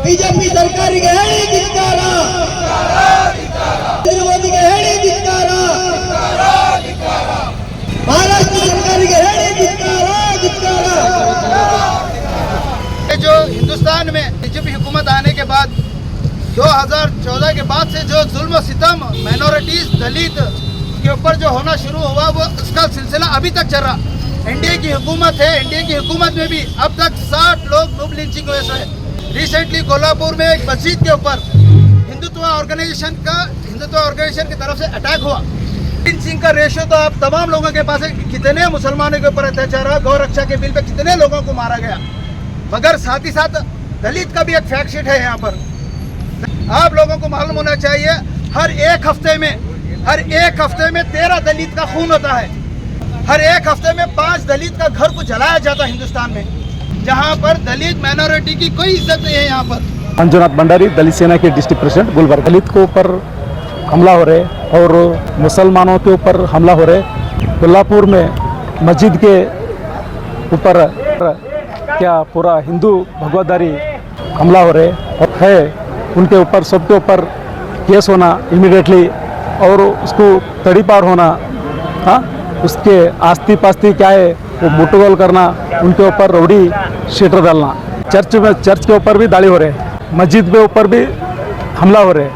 BJP ಸರ್ಕಾರಿಗೆ ಹೇಳಿ ಧಿಕ್ಕಾರ, ಮೋದಿಗೆ ಹೇಳಿ ಧಿಕ್ಕಾರ, महाराष्ट्र सरकार के हेड़ी धिक्कार, धिक्कार। जो हिंदुस्तान में बीजेपी हुकूमत आने के बाद 2014 के बाद से जो जुल्म सितम माइनॉरिटीज दलित के ऊपर जो होना शुरू हुआ वो उसका सिलसिला अभी तक चल रहा। एनडीए की हुकूमत है, एनडीए की हुकूमत में भी अब तक 60 लोग नूब लिंचिंग हुए हैं। रिसेंटली कोल्हापुर में एक मस्जिद के ऊपर हिंदुत्व ऑर्गेनाइजेशन की तरफ से अटैक हुआ। लिंचिंग का रेशियो तो आप तमाम लोगों के पास है, कितने मुसलमानों के ऊपर अत्याचार हुआ, गौ रक्षा के बिल पे कितने लोगों को मारा गया। मगर साथ ही साथ दलित का भी एक फैक्ट शीट है यहाँ पर। आप लोगों को मालूम होना चाहिए हर एक हफ्ते में 13 दलित का खून होता है। हर एक हफ्ते में 5 दलित का घर को जलाया जाता है हिंदुस्तान में, जहाँ पर दलित माइनॉरिटी की कोई इज्जत नहीं है। यहाँ पर मंजुनाथ भंडारी, दलित सेना के डिस्ट्रिक्ट प्रेसिडेंट गुलबर्गा। दलित के ऊपर हमला हो रहे और मुसलमानों के ऊपर हमला हो रहे। कोल्हापुर में मस्जिद के ऊपर क्या पूरा हिंदू भगवतदारी हमला हो रहे और है, उनके ऊपर सबके ऊपर केस होना इमीडिएटली और उसको तड़ी पार होना। हाँ, उसके आस्ती पास्ती क्या है वो मुठगोल करना, उनके ऊपर रौडी शीटर डालना। चर्च के ऊपर भी दाड़ी हो रहे, मस्जिद के ऊपर भी हमला हो रहे।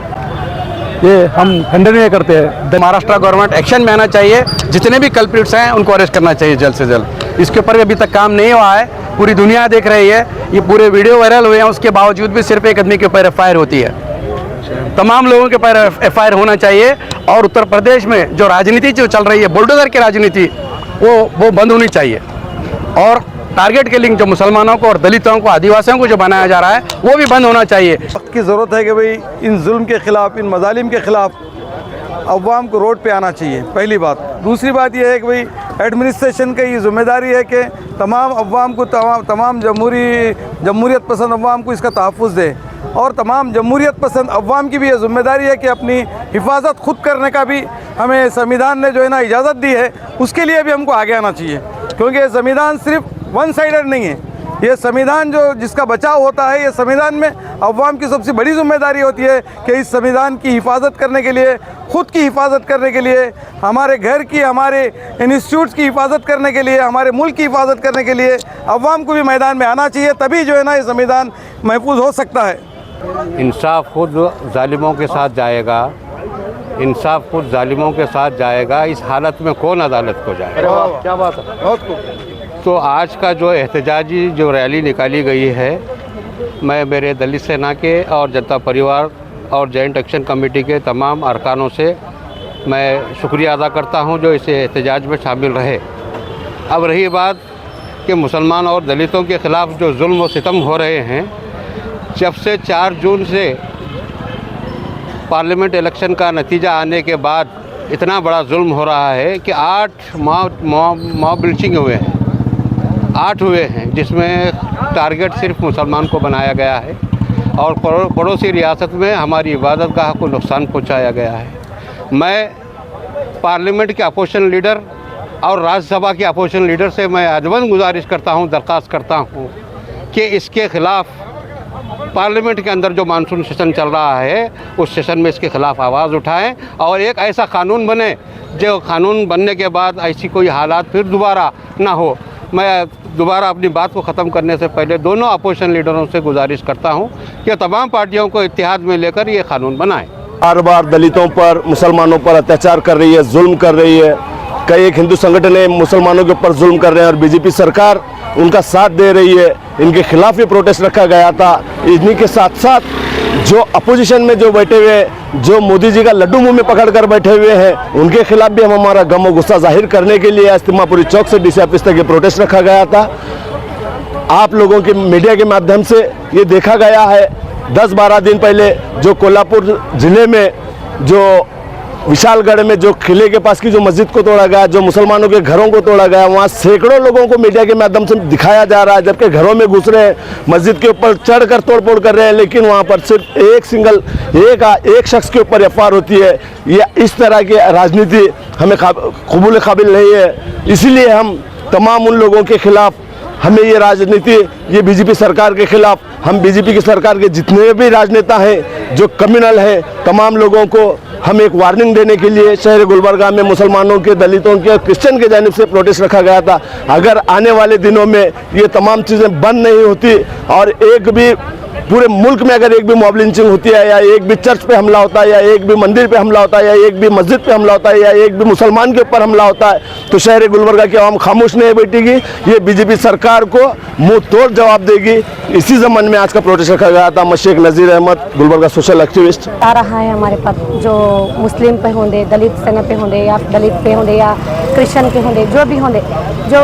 ये हम खंडनीय करते हैं। महाराष्ट्र गवर्नमेंट एक्शन में आना चाहिए, जितने भी कल्प्रिट्स हैं उनको अरेस्ट करना चाहिए जल्द से जल्द। इसके ऊपर भी अभी तक काम नहीं हुआ है, पूरी दुनिया देख रही है, ये पूरे वीडियो वायरल हुए हैं, उसके बावजूद भी सिर्फ एक आदमी के ऊपर एफआईआर होती है। तमाम लोगों के ऊपर एफआईआर होना चाहिए और उत्तर प्रदेश में जो राजनीति जो चल रही है बुलडोजर की राजनीति वो बंद होनी चाहिए और टारगेट किलिंग जो मुसलमानों को और दलितों को आदिवासियों को जो बनाया जा रहा है वो भी बंद होना चाहिए। वक्त की ज़रूरत है कि भाई इन जुल्म के ख़िलाफ़, इन मजालिम के ख़िलाफ़ अवाम को रोड पे आना चाहिए, पहली बात। दूसरी बात यह है कि भाई एडमिनिस्ट्रेशन की ये ज़िम्मेदारी है कि तमाम अवाम को, तमाम जमहूरियत पसंद अवाम को इसका तहफ़्फ़ुज़ दे और तमाम जमहूरियत पसंद अवाम की भी ये ज़िम्मेदारी है कि अपनी हिफाजत खुद करने का भी हमें संविधान ने जो है ना इजाज़त दी है, उसके लिए भी हमको आगे आना चाहिए। क्योंकि ये संविधान सिर्फ वन साइडेड नहीं है, ये संविधान जो जिसका बचाव होता है, ये संविधान में अवाम की सबसे बड़ी जिम्मेदारी होती है कि इस संविधान की हिफाजत करने के लिए, ख़ुद की हिफाजत करने के लिए, हमारे घर की, हमारे इंस्टीट्यूट्स की हिफाजत करने के लिए, हमारे मुल्क की हिफाजत करने के लिए अवाम को भी मैदान में आना चाहिए, तभी जो है ना ये संविधान महफूज हो सकता है। इंसाफ खुद जालिमों के साथ जाएगा, इंसाफ खुद जालिमों के साथ जाएगा। इस हालत में कौन अदालत को जाएगा? क्या बात है, बहुत खूब। तो आज का जो एहतजाजी जो रैली निकाली गई है, मैं मेरे दलित सेना के और जनता परिवार और जॉइंट एक्शन कमेटी के तमाम अरकानों से मैं शुक्रिया अदा करता हूं जो इस एहतजाज में शामिल रहे। अब रही बात कि मुसलमान और दलितों के ख़िलाफ़ जो जुल्म और सितम हो रहे हैं, जब से 4 जून से पार्लियामेंट इलेक्शन का नतीजा आने के बाद इतना बड़ा जुल्म हो रहा है कि 8 मॉब लिंचिंग हुए हैं, 8 हुए हैं, जिसमें टारगेट सिर्फ मुसलमान को बनाया गया है और पड़ोसी रियासत में हमारी इबादत गाह को नुकसान पहुंचाया गया है। मैं पार्लियामेंट के अपोजिशन लीडर और राज्यसभा के अपोजिशन लीडर से मैं आजमन गुजारिश करता हूं, दरख्वास्त करता हूं कि इसके ख़िलाफ़ पार्लियामेंट के अंदर जो मानसून सेशन चल रहा है उस सेशन में इसके ख़िलाफ़ आवाज़ उठाएं और एक ऐसा कानून बने जो कानून बनने के बाद ऐसी कोई हालात फिर दोबारा ना हो। मैं दोबारा अपनी बात को ख़त्म करने से पहले दोनों अपोजिशन लीडरों से गुजारिश करता हूं कि तमाम पार्टियों को इत्तेहाद में लेकर ये कानून बनाएं। बार बार दलितों पर, मुसलमानों पर अत्याचार कर रही है, जुल्म कर रही है। कई एक हिंदू संगठन मुसलमानों के ऊपर जुल्म कर रहे हैं और बीजेपी सरकार उनका साथ दे रही है। इनके खिलाफ ये प्रोटेस्ट रखा गया था। इन्हीं के साथ साथ जो अपोजिशन में जो बैठे हुए, जो मोदी जी का लड्डू मुंह में पकड़ कर बैठे हुए हैं, उनके खिलाफ भी हम हमारा गम और गुस्सा जाहिर करने के लिए आज तिम्मापुरी चौक से डीसी ऑफिस तक ये प्रोटेस्ट रखा गया था। आप लोगों के मीडिया के माध्यम से ये देखा गया है 10-12 दिन पहले जो कोल्हापुर ज़िले में जो विशालगढ़ में जो किले के पास की जो मस्जिद को तोड़ा गया, जो मुसलमानों के घरों को तोड़ा गया, वहाँ सैकड़ों लोगों को मीडिया के माध्यम से दिखाया जा रहा है, जबकि घरों में घुस रहे हैं, मस्जिद के ऊपर चढ़कर तोड़फोड़ कर रहे हैं, लेकिन वहाँ पर सिर्फ एक शख्स के ऊपर एफआईआर होती है। ये इस तरह की राजनीति हमें कबूल काबिल नहीं है। इसीलिए हम तमाम उन लोगों के खिलाफ हमें ये राजनीति, ये बीजेपी सरकार के खिलाफ, हम बीजेपी की सरकार के जितने भी राजनेता हैं जो कम्युनल हैं, तमाम लोगों को हम एक वार्निंग देने के लिए शहर गुलबर्गा में मुसलमानों के, दलितों के, क्रिश्चियन के जानिब से प्रोटेस्ट रखा गया था। अगर आने वाले दिनों में ये तमाम चीज़ें बंद नहीं होती और एक भी पूरे मुल्क में अगर एक भी मॉब लिंचिंग होती है, या एक भी चर्च पे हमला होता है, या एक भी मंदिर पे हमला होता है, या एक भी मस्जिद पे हमला होता है, या एक भी मुसलमान के ऊपर हमला होता है, तो शहर गुलबर्गा की आवाम खामोश नहीं बैठेगी। ये बीजेपी सरकार को मुंह तोड़ जवाब देगी। इसी ज़मन में आज का प्रोटेस्ट रखा गया था। शेख नज़ीर अहमद, गुलबर्गा सोशल एक्टिविस्ट। आ रहा है हमारे पास, जो मुस्लिम पे होंगे, दलित सेना पे होंगे, या दलित पे होंगे, या क्रिश्चियन के होंगे, जो भी होंगे, जो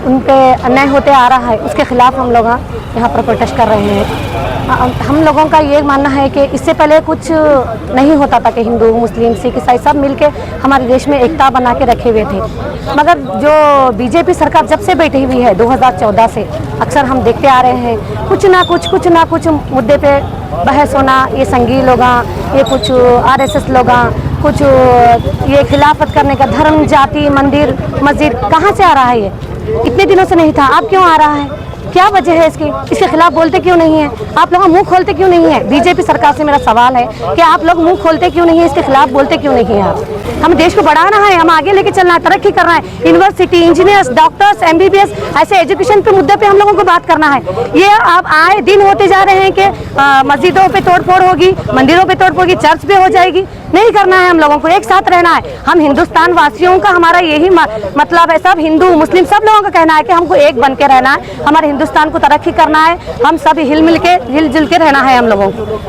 उन पे अन्याय होते आ रहा है, उसके खिलाफ हम लोग यहाँ पर प्रोटेस्ट कर रहे हैं। हम लोगों का ये मानना है कि इससे पहले कुछ नहीं होता था कि हिंदू, मुस्लिम, सिख, ईसाई सब मिलके हमारे देश में एकता बना के रखे हुए थे। मगर जो बीजेपी सरकार जब से बैठी हुई है 2014 से, अक्सर हम देखते आ रहे हैं कुछ ना कुछ मुद्दे पे बहस होना। ये संघी लोग, ये कुछ RSS लोग, कुछ ये खिलाफत करने का, धर्म, जाति, मंदिर, मस्जिद, कहाँ से आ रहा है? ये इतने दिनों से नहीं था, अब क्यों आ रहा है? क्या वजह है इसके खिलाफ बोलते क्यों नहीं है? आप लोग मुंह खोलते क्यों नहीं है? बीजेपी सरकार से मेरा सवाल है कि आप लोग मुंह खोलते क्यों नहीं है? इसके खिलाफ बोलते क्यों नहीं है? आप, हम देश को बढ़ाना है, हम आगे लेके चलना है, तरक्की करना है। यूनिवर्सिटी, इंजीनियर्स, डॉक्टर्स, MBBS, ऐसे एजुकेशन के मुद्दे पे हम लोगों को बात करना है। ये अब आए दिन होते जा रहे हैं कि मस्जिदों पे तोड़फोड़ होगी, मंदिरों पे तोड़फोड़ होगी, चर्च पे हो जाएगी। नहीं करना है, हम लोगों को एक साथ रहना है। हम हिंदुस्तान वासियों का हमारा यही मतलब है, सब हिंदू मुस्लिम सब लोगों का कहना है कि हमको एक बन के रहना है, हमारे हिंदुस्तान को तरक्की करना है, हम सब हिल जुल के रहना है हम लोगों को।